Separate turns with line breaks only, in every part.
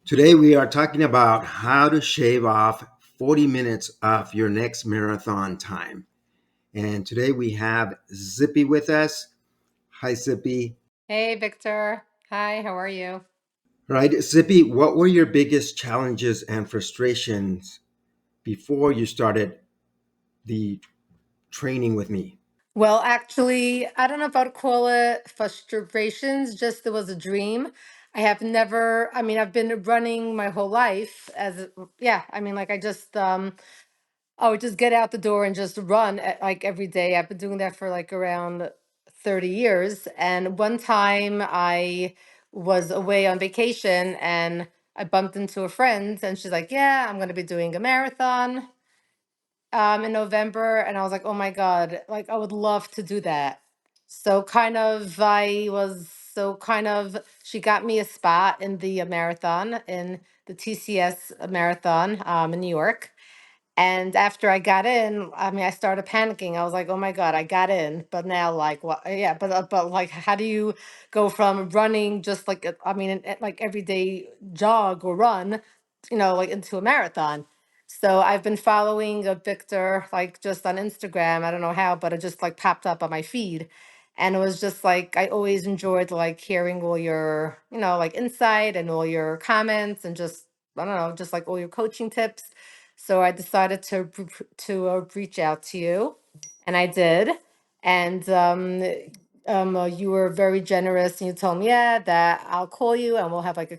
Today we are talking about how to shave off 40 minutes of your next marathon time. And today we have Zippy with us. Hi, Zippy.
Hey, Victor. Hi, how are you?
Right, Zippy, what were your biggest challenges and frustrations before you started the training with me?
Well, actually, I don't know if I'd call it frustrations, just it was a dream. I've been running my whole life yeah, I would just get out the door and just run like every day. I've been doing that for like around 30 years. And one time I was away on vacation and I bumped into a friend and she's like, "Yeah, I'm going to be doing a marathon in November," and I was like, "Oh my God, like I would love to do that." She got me a spot in the marathon in the TCS marathon in New York. And after I got in, I started panicking. I was like, "Oh my God, I got in, but now, like, what? Yeah, but like, how do you go from running just like, like everyday jog or run, like into a marathon?" So I've been following a Victor, like just on Instagram. I don't know how, but it just like popped up on my feed. And it was just like, I always enjoyed like hearing all your, like insight and all your comments and just, I don't know, just like all your coaching tips. So I decided to reach out to you, and I did. And you were very generous, and you told me, yeah, that I'll call you, and we'll have like a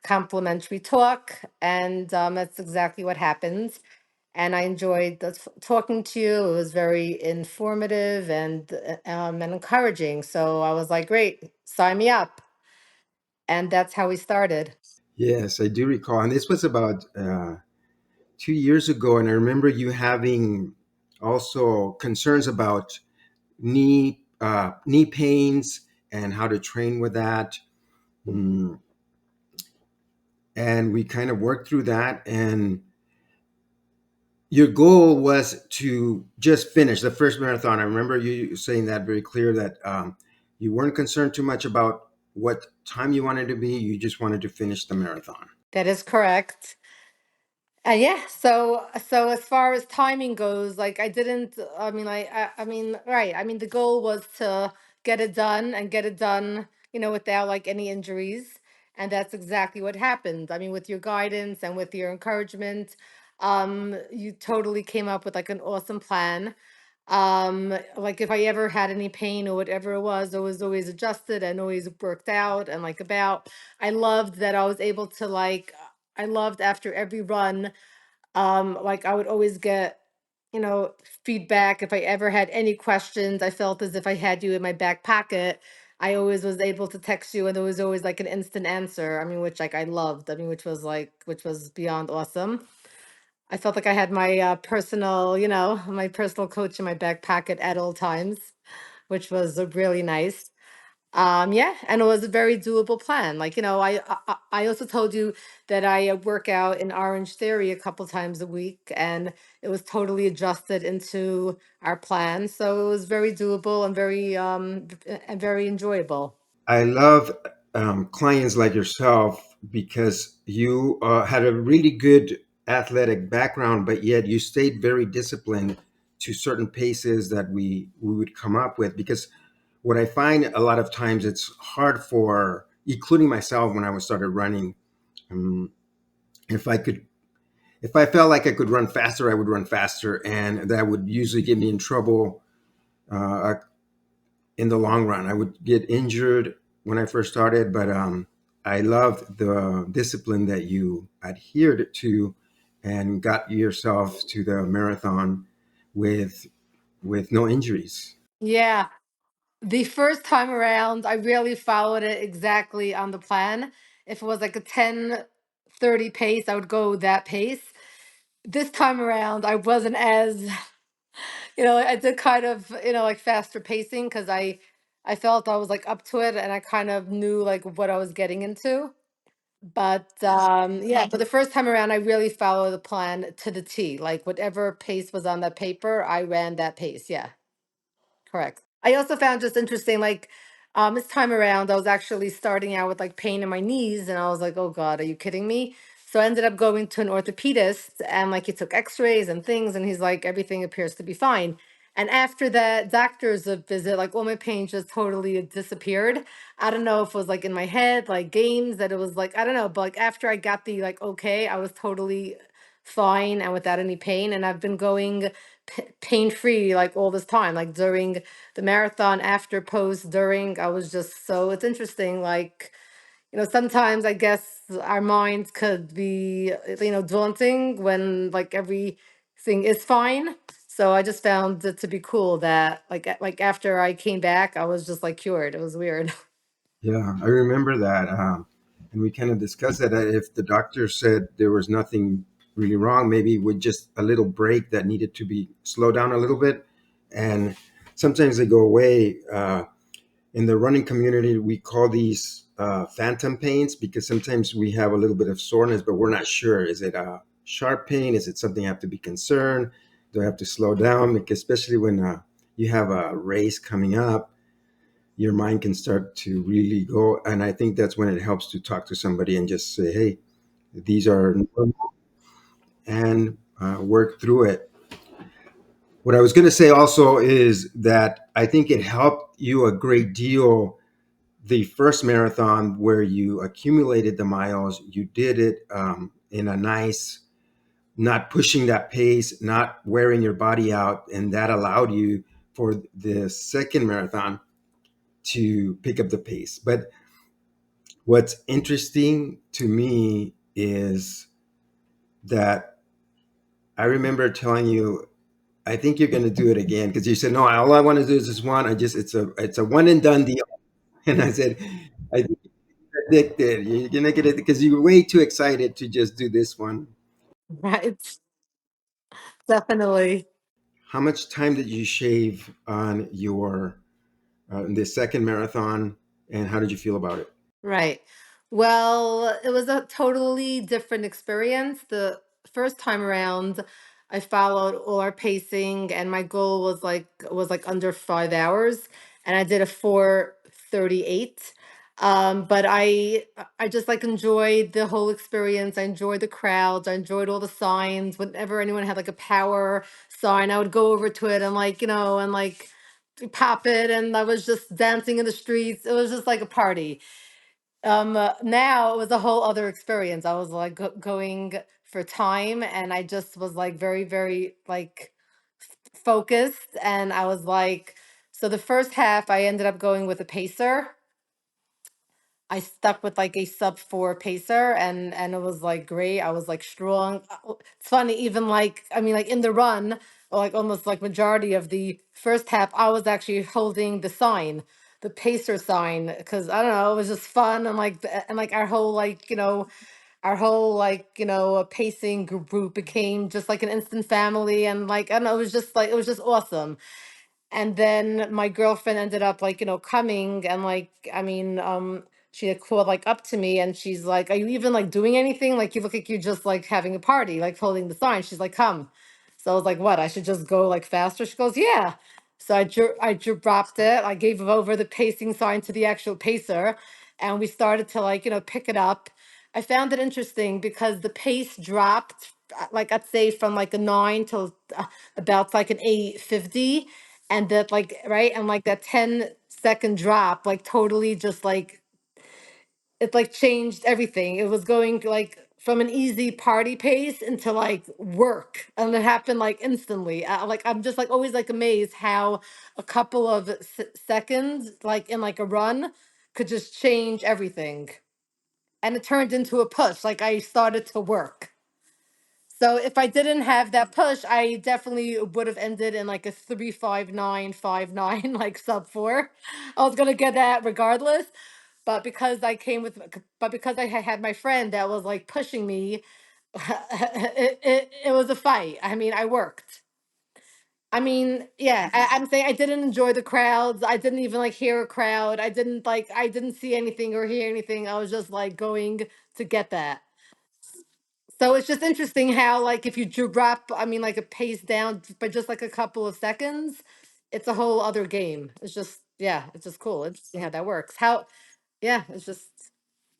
complimentary talk. And that's exactly what happened. And I enjoyed talking to you. It was very informative and encouraging. So I was like, great, sign me up. And that's how we started.
Yes, I do recall. And this was about 2 years ago. And I remember you having also concerns about knee pains and how to train with that. Mm, and we kind of worked through that. And your goal was to just finish the first marathon. I remember you saying that very clear that you weren't concerned too much about what time you wanted to be. You just wanted to finish the marathon.
That is correct. Yeah, so as far as timing goes, like I didn't I mean, right. I mean, the goal was to get it done and get it done, without like any injuries. And that's exactly what happened. I mean, with your guidance and with your encouragement, you totally came up with like an awesome plan. Like if I ever had any pain or whatever it was always adjusted and always worked out and like about. I loved that I was able to like I loved after every run, like I would always get, you know, feedback. If I ever had any questions, I felt as if I had you in my back pocket. I always was able to text you and there was always like an instant answer. I mean, which like I loved. I mean, which was beyond awesome. I felt like I had my personal, my personal coach in my back pocket at all times, which was really nice. Yeah, and it was a very doable plan. Like, I also told you that I work out in Orange Theory a couple times a week, and it was totally adjusted into our plan. So it was very doable and very enjoyable.
I love clients like yourself because you had a really good athletic background, but yet you stayed very disciplined to certain paces that we would come up with. Because what I find a lot of times it's hard for, including myself when I was started running. Um, if I could, if I felt like I could run faster, I would run faster, and that would usually get me in trouble uh, in the long run. I would get injured when I first started, but I loved the discipline that you adhered to and got yourself to the marathon with with no injuries.
Yeah. The first time around, I really followed it exactly on the plan. If it was like a 10:30 pace, I would go that pace. This time around, I wasn't as I did kind of, like faster pacing because I felt I was like up to it and I kind of knew like what I was getting into. But yeah, but the first time around, I really followed the plan to the T. Like whatever pace was on that paper, I ran that pace. Yeah, correct. I also found just interesting, like This time around, I was actually starting out with like pain in my knees, and I was like, "Oh God, are you kidding me?" So I ended up going to an orthopedist, and like he took X-rays and things, and he's like, "Everything appears to be fine." And after that doctor's visit, like all my pain just totally disappeared. I don't know if it was like in my head, like games, that it was like I don't know, but like after I got the like okay, I was totally fine and without any pain, and I've been going pain free like all this time, like during the marathon, after, post, during. I was just so it's interesting, like, sometimes I guess our minds could be, daunting when like everything is fine. So I just found it to be cool that like after I came back, I was just like cured. It was weird.
Yeah, I remember that. And we kind of discussed that if the doctor said there was nothing really wrong, maybe with just a little break that needed to be slowed down a little bit. And sometimes they go away. In the running community, we call these phantom pains because sometimes we have a little bit of soreness, but we're not sure. Is it a sharp pain? Is it something I have to be concerned? Do I have to slow down? Because especially when you have a race coming up, your mind can start to really go. And I think that's when it helps to talk to somebody and just say, hey, these are normal, and work through it. What I was going to say also is that I think it helped you a great deal the first marathon where you accumulated the miles. You did it in a nice, not pushing that pace, not wearing your body out. And that allowed you for the second marathon to pick up the pace. But what's interesting to me is that I remember telling you, I think you're going to do it again because you said, no, all I want to do is this one. It's a one and done deal. And I said, I think you're addicted. You're going to get it because you were way too excited to just do this one.
Right. Definitely.
How much time did you shave on your the second marathon, and how did you feel about it?
Right. Well, it was a totally different experience. The first time around, I followed all our pacing, and my goal was like under 5 hours, and I did a 4:38. But I just like enjoyed the whole experience. I enjoyed the crowds. I enjoyed all the signs. Whenever anyone had like a power sign, I would go over to it and like pop it, and I was just dancing in the streets. It was just like a party. Now it was a whole other experience. I was like going for time, and I just was like very, very like focused. And I was like, so the first half, I ended up going with a pacer. I stuck with like a sub 4 pacer, and it was like great. I was like strong. It's funny, even like I mean, like in the run, or like almost like majority of the first half, I was actually holding the sign, the pacer sign, because I don't know, it was just fun. And like and like our whole pacing group became just like an instant family. And like I don't know, it was just awesome. And then my girlfriend ended up like coming, and like I mean she had called like up to me, and she's like, "Are you even like doing anything? Like you look like you're just like having a party, like holding the sign." She's like, "Come." So I was like, "What, I should just go like faster?" She goes, "Yeah." So I dropped it. I gave over the pacing sign to the actual pacer, and we started to like pick it up. I found it interesting because the pace dropped, like I'd say from like a 9 till about like an 8:50. And that like right, and like that 10-second drop like totally just like it like changed everything. It was going like from an easy party pace into like work, and it happened like instantly. Like I'm just like always like amazed how a couple of seconds like in like a run could just change everything. And it turned into a push, like I started to work. So if I didn't have that push, I definitely would have ended in like a 3:59:59, like sub 4. I was gonna get that regardless, but because I had my friend that was like pushing me, it was a fight. I mean, I worked. I mean, yeah, I'm saying I didn't enjoy the crowds. I didn't even like hear a crowd. I didn't see anything or hear anything. I was just like going to get that. So it's just interesting how, like, if you drop, I mean, like a pace down by just like a couple of seconds, it's a whole other game. It's just, yeah, it's just cool. Interesting how that works. How, yeah, it's just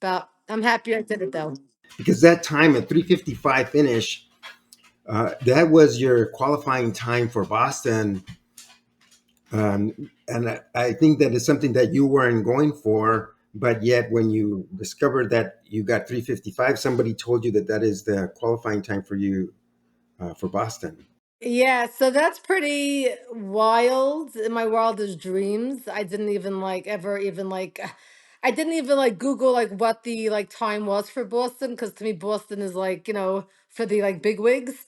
about, I'm happy I did it though.
Because that time at 3:55 finish, that was your qualifying time for Boston. And I think that is something that you weren't going for, but yet when you discovered that you got 3:55, somebody told you that that is the qualifying time for you for Boston.
Yeah, so that's pretty wild. In my wildest dreams, I didn't even like ever even like I didn't even like Google like what the like time was for Boston, because to me Boston is like, for the like big wigs.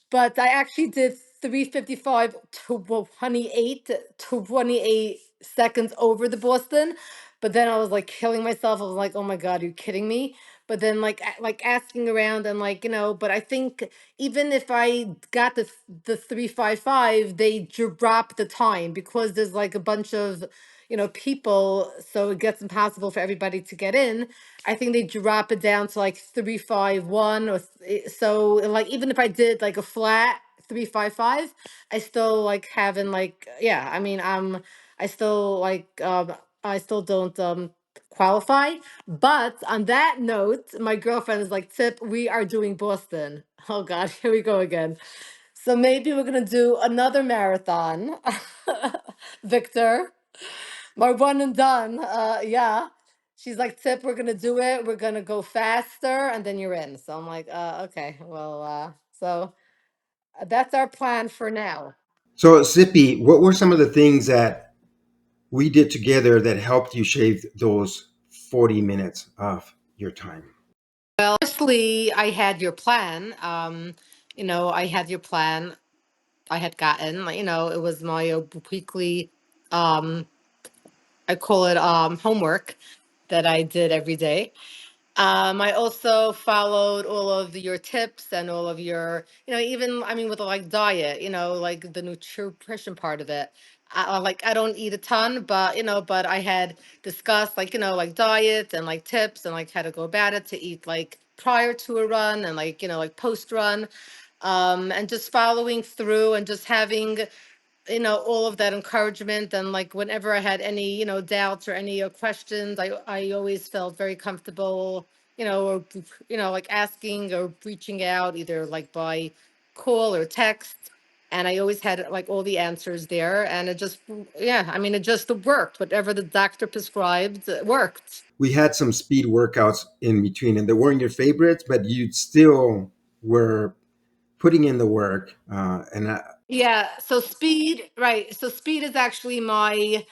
But I actually did 3:55 to 28 seconds over the Boston. But then I was like killing myself. I was like, oh my God, are you kidding me? But then like like asking around and like, but I think even if I got the 3:55, they drop the time because there's like a bunch of people, so it gets impossible for everybody to get in. I think they drop it down to like 351 or so like even if I did like a flat 355, I still like having like yeah, I mean I still like I still don't qualify. But on that note, my girlfriend is like, Tip, we are doing Boston. Oh God, here we go again. So maybe we're gonna do another marathon. Victor, my one and done. Yeah. She's like, Tip, we're gonna do it. We're gonna go faster, and then you're in. So I'm like, okay, well, so that's our plan for now.
So, Zippy, what were some of the things that we did together that helped you shave those 40 minutes of your time?
Well, firstly, I had your plan. I had your plan. I had gotten, like, it was my weekly, um, I call it homework that I did every day. I also followed all of your tips and all of your, even I mean with the like diet, like the nutrition part of it. Like I don't eat a ton, but but I had discussed like like diet and like tips and like how to go about it to eat like prior to a run and like like post run, and just following through and just having all of that encouragement. And like whenever I had any doubts or any questions, I always felt very comfortable, or like asking or reaching out either like by call or text. And I always had like all the answers there, and it just, yeah, I mean, it just worked. Whatever the doctor prescribed worked.
We had some speed workouts in between, and they weren't your favorites, but you still were putting in the work.
Yeah, so speed, right, so speed is actually my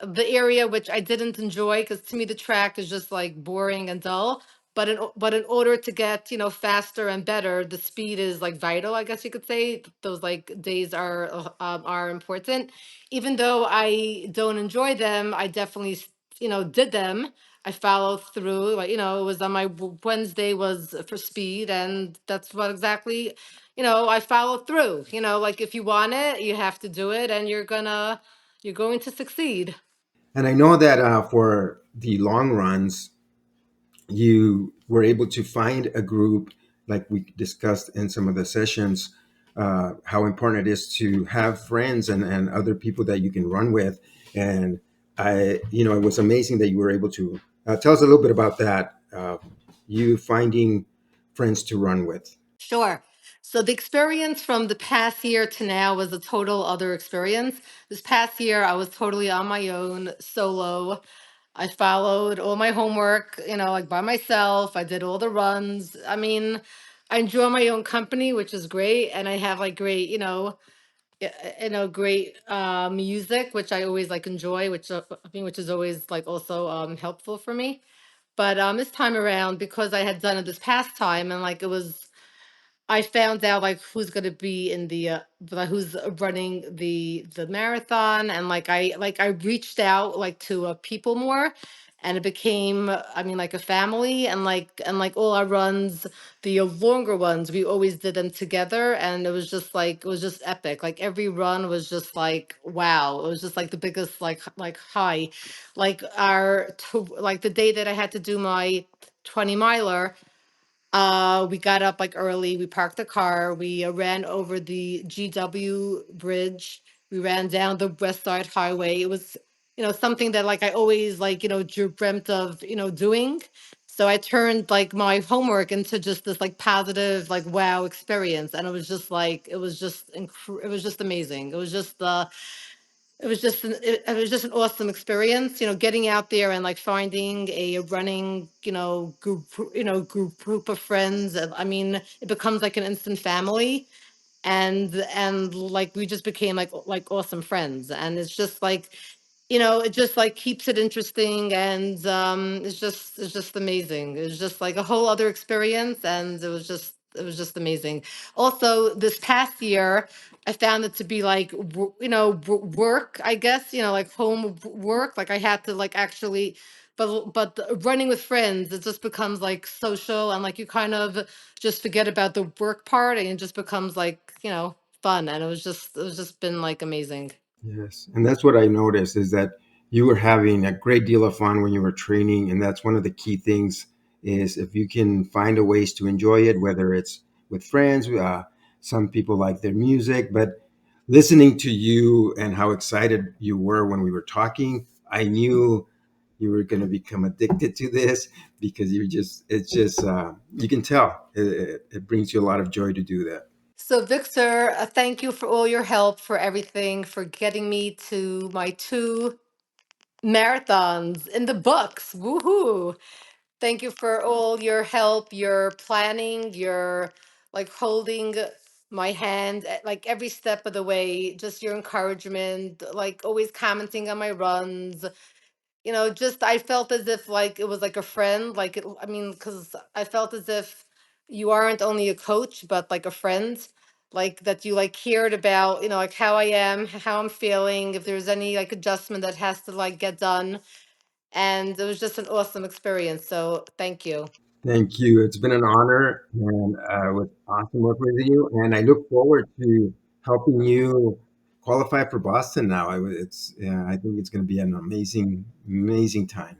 the area which I didn't enjoy, because to me the track is just like boring and dull. But in order to get faster and better, the speed is like vital. I guess you could say those like days are important. Even though I don't enjoy them, I definitely did them. I followed through. Like it was on my Wednesday was for speed, and that's what exactly I followed through. Like if you want it, you have to do it, and you're going to succeed.
And I know that for the long runs, you were able to find a group, like we discussed in some of the sessions, how important it is to have friends and other people that you can run with. And it was amazing that you were able to tell us a little bit about that, you finding friends to run with.
Sure. So the experience from the past year to now was a total other experience. This past year, I was totally on my own, solo. I followed all my homework, like by myself. I did all the runs. I mean, I enjoy my own company, which is great, and I have like great, great music, which I always like enjoy, which I mean, which is always like also helpful for me. But this time around, because I had done it this past time, and like it was I found out like who's gonna be in the like who's running the marathon. And like I reached out like to people more, and it became I mean like a family. And like all our runs, the longer ones, we always did them together, and it was just epic. Like every run was just like wow, it was just like the biggest like high. Like like the day that I had to do my 20 miler, we got up like early. We parked the car. We ran over the GW bridge. We ran down the West Side Highway. It was something that like I always like, dreamt of, doing. So I turned like my homework into just this like positive, like wow experience. And it was just like, it was just amazing. It was just an awesome experience, getting out there and like finding a running, group of friends. And I mean, it becomes like an instant family, and like we just became like awesome friends, and it's just like, it just like keeps it interesting, and it's just amazing. It was just like a whole other experience, and it was just amazing. Also, this past year, I found it to be like work, I guess, like home work. Like I had to like actually, but running with friends, it just becomes like social, and like you kind of just forget about the work part, and it just becomes like fun, and it was just been like amazing.
Yes, and that's what I noticed is that you were having a great deal of fun when you were training, and that's one of the key things is if you can find a ways to enjoy it, whether it's with friends. Some people like their music, but listening to you and how excited you were when we were talking, I knew you were going to become addicted to this because it's just, you can tell it brings you a lot of joy to do that.
So, Victor, thank you for all your help, for everything, for getting me to my two marathons in the books. Woohoo! Thank you for all your help, your planning, your like holding my hand at like every step of the way, just your encouragement, like always commenting on my runs. Just I felt as if like it was like a friend, like I mean, because I felt as if you aren't only a coach, but like a friend, like that you like cared about, like how I am, how I'm feeling, if there's any like adjustment that has to like get done. And it was just an awesome experience. So thank you.
Thank you. It's been an honor, and it was awesome working with you. And I look forward to helping you qualify for Boston now. It's, yeah, I think it's going to be an amazing, amazing time.